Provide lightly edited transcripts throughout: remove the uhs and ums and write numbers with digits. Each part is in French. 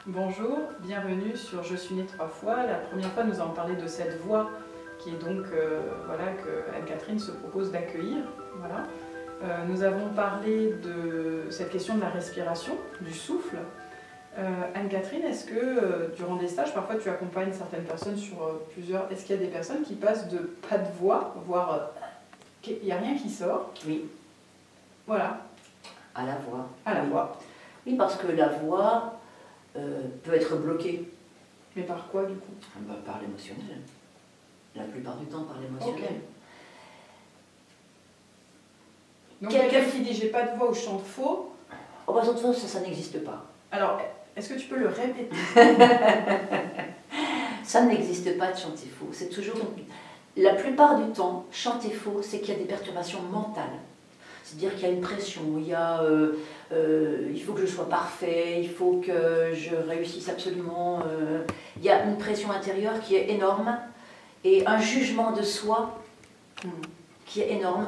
Bonjour, bienvenue sur Je suis née 3 fois. La première fois, nous avons parlé de cette voix qui est donc voilà, que Anne-Catherine se propose d'accueillir. Voilà. Nous avons parlé de cette question de la respiration, du souffle. Anne-Catherine, est-ce que durant des stages, parfois tu accompagnes certaines personnes sur plusieurs... Est-ce qu'il y a des personnes qui passent de pas de voix, voire il n'y a rien qui sort? Oui. Voilà. À la voix. À la oui. voix. Oui, parce que la voix peut être bloquée. Mais par quoi du coup? Par l'émotionnel. La plupart du temps par l'émotionnel. Okay. Donc quelqu'un qui dit j'ai pas de voix ou je chante faux. Oh bah de toute façon ça n'existe pas. Alors, est-ce que tu peux le répéter? Ça n'existe pas de chanter faux. C'est toujours... La plupart du temps, chanter faux, c'est qu'il y a des perturbations mentales. C'est-à-dire qu'il y a une pression, il y a... il faut que je sois parfait, il faut que je réussisse absolument. Il y a une pression intérieure qui est énorme et un jugement de soi qui est énorme.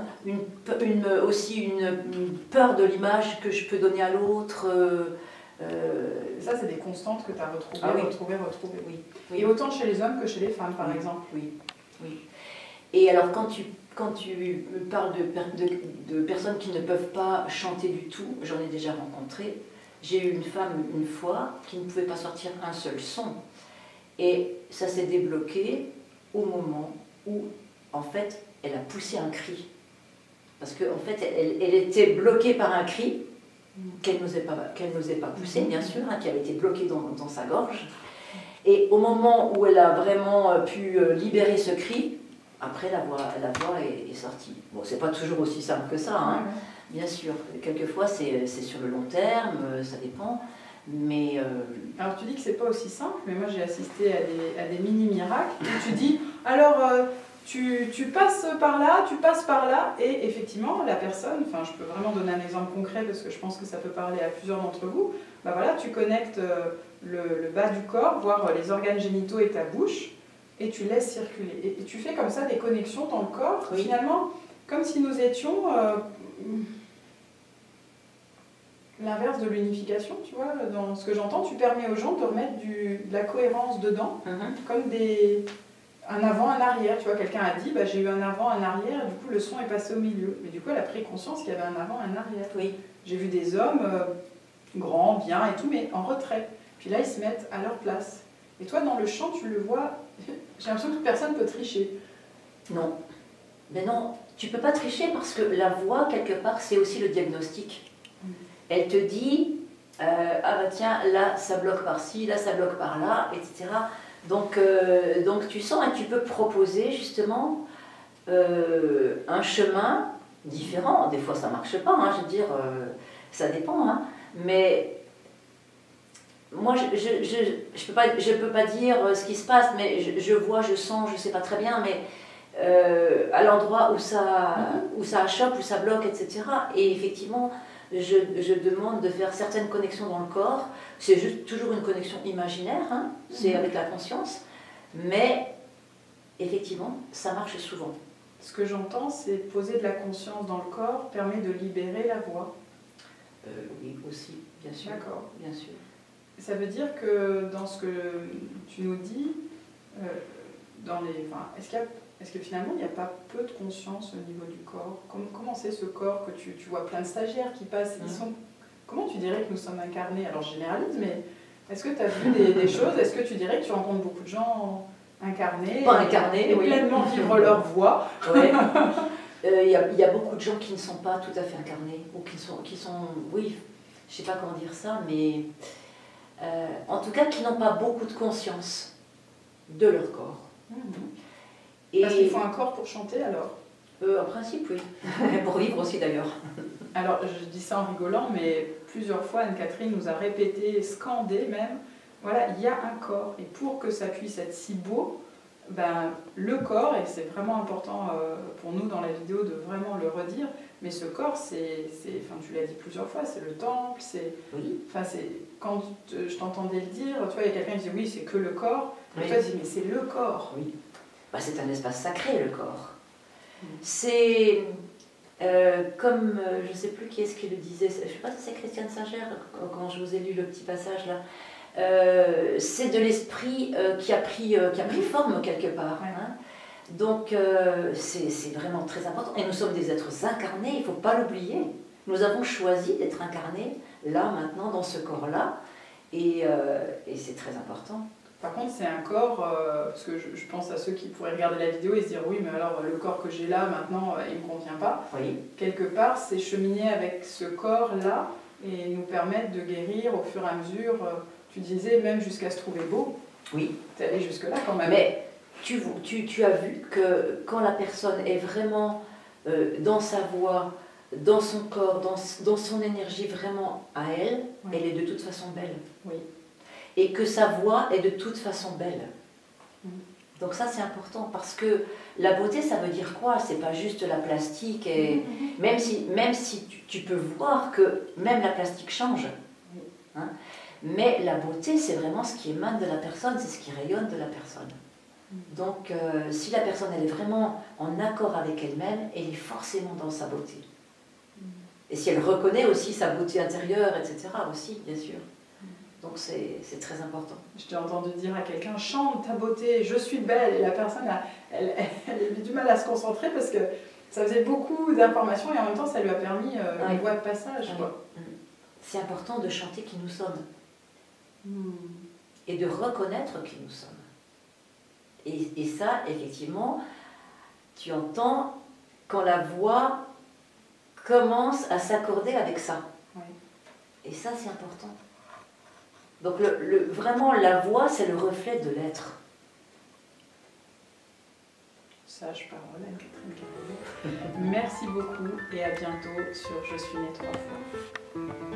Aussi une peur de l'image que je peux donner à l'autre. Ça, c'est des constantes que tu as retrouvées, oui. retrouvées. Oui. Et autant chez les hommes que chez les femmes, par exemple. Oui. Et alors, quand tu me parles de personnes qui ne peuvent pas chanter du tout, j'en ai déjà rencontré. J'ai eu une femme une fois qui ne pouvait pas sortir un seul son. Et ça s'est débloqué au moment où, en fait, elle a poussé un cri. Parce qu'en fait, elle était bloquée par un cri qu'elle n'osait pas pousser, bien sûr, hein, qui avait été bloqué dans sa gorge. Et au moment où elle a vraiment pu libérer ce cri, après la voix est sortie. Bon, c'est pas toujours aussi simple que ça, hein, bien sûr. Quelquefois, c'est sur le long terme, ça dépend. Mais alors tu dis que c'est pas aussi simple, mais moi j'ai assisté à des mini-miracles où tu dis, alors tu passes par là, et effectivement la personne, enfin je peux vraiment donner un exemple concret parce que je pense que ça peut parler à plusieurs d'entre vous, bah voilà, tu connectes le bas du corps, voire les organes génitaux et ta bouche, et tu laisses circuler. Et tu fais comme ça des connexions dans le corps, oui. Finalement, comme si nous étions... l'inverse de l'unification, tu vois, dans ce que j'entends, tu permets aux gens de remettre de la cohérence dedans, comme un avant, un arrière. Tu vois, quelqu'un a dit, bah, j'ai eu un avant, un arrière, et du coup le son est passé au milieu. Mais du coup, elle a pris conscience qu'il y avait un avant, un arrière. Oui. J'ai vu des hommes grands, bien et tout, mais en retrait. Puis là, ils se mettent à leur place. Et toi, dans le chant, tu le vois, j'ai l'impression que personne ne peut tricher. Non. Mais non, tu ne peux pas tricher parce que la voix, quelque part, c'est aussi le diagnostic. Elle te dit, ah bah tiens, là ça bloque par-ci, là ça bloque par-là, etc. Donc tu sens et tu peux proposer justement un chemin différent. Des fois ça ne marche pas, hein, je veux dire, ça dépend. Hein. Mais moi je peux pas dire ce qui se passe, mais je vois, je sens, je ne sais pas très bien, mais à l'endroit où ça achoppe, où ça bloque, etc. Et effectivement, je demande de faire certaines connexions dans le corps. C'est juste toujours une connexion imaginaire, hein, c'est avec la conscience, mais effectivement, ça marche souvent. Ce que j'entends, c'est poser de la conscience dans le corps permet de libérer la voix. Oui, aussi, bien sûr. D'accord. Bien sûr. Ça veut dire que dans ce que tu nous dis, est-ce que finalement il n'y a pas peu de conscience au niveau du corps? Comment c'est ce corps que tu vois plein de stagiaires qui passent, comment tu dirais que nous sommes incarnés? Alors je généralise, mais est-ce que tu as vu des choses? Est-ce que tu dirais que tu rencontres beaucoup de gens incarnés? Pas incarnés, et pleinement vivre leur voix? Ouais. Il y a beaucoup de gens qui ne sont pas tout à fait incarnés, ou qui sont oui, je ne sais pas comment dire ça, mais en tout cas qui n'ont pas beaucoup de conscience de leur corps. Parce qu'il faut un corps pour chanter alors? En principe, oui. Pour vivre aussi d'ailleurs. Alors, je dis ça en rigolant, mais plusieurs fois, Anne-Catherine nous a répété, scandé même, voilà, il y a un corps. Et pour que ça puisse être si beau, ben, le corps, et c'est vraiment important pour nous dans la vidéo de vraiment le redire, mais ce corps, enfin, tu l'as dit plusieurs fois, c'est le temple, oui. Enfin, quand je t'entendais le dire, tu vois, il y a quelqu'un qui dit oui, c'est que le corps, et Oui. toi tu dis mais c'est le corps. Oui. Bah, c'est un espace sacré, le corps. C'est comme, je ne sais plus qui est-ce qui le disait, je ne sais pas si c'est Christiane Singer, quand je vous ai lu le petit passage là, c'est de l'esprit qui a pris forme quelque part. Ouais. Hein. Donc c'est vraiment très important. Et nous sommes des êtres incarnés, il ne faut pas l'oublier. Nous avons choisi d'être incarnés là, maintenant, dans ce corps-là. Et c'est très important. Par contre, c'est un corps, parce que je pense à ceux qui pourraient regarder la vidéo et se dire oui, mais alors le corps que j'ai là maintenant, il ne me convient pas. Oui. Quelque part, c'est cheminer avec ce corps-là et nous permettre de guérir au fur et à mesure. Tu disais même jusqu'à se trouver beau. Oui. Tu es allé jusque-là quand même. Mais tu as vu que quand la personne est vraiment dans sa voix, dans son corps, dans son énergie vraiment à elle, Oui. elle est de toute façon belle. Oui. Et que sa voix est de toute façon belle. Mm. Donc ça c'est important parce que la beauté ça veut dire quoi? C'est pas juste la plastique et même si tu peux voir que même la plastique change. Oui. Hein, mais la beauté c'est vraiment ce qui émane de la personne, c'est ce qui rayonne de la personne. Donc si la personne elle est vraiment en accord avec elle-même, elle est forcément dans sa beauté. Et si elle reconnaît aussi sa beauté intérieure, etc. aussi, bien sûr. Donc c'est très important. Je t'ai entendu dire à quelqu'un, chante ta beauté, je suis belle, et la personne, elle avait du mal à se concentrer parce que ça faisait beaucoup d'informations et en même temps ça lui a permis une voie de passage. Oui. Quoi. C'est important de chanter qui nous sommes et de reconnaître qui nous sommes. Et ça, effectivement, tu entends quand la voix commence à s'accorder avec ça. Oui. Et ça, c'est important. Donc vraiment, la voix, c'est le reflet de l'être. Sage parole, Anne-Catherine Carrier. Merci beaucoup et à bientôt sur Je suis née 3 fois.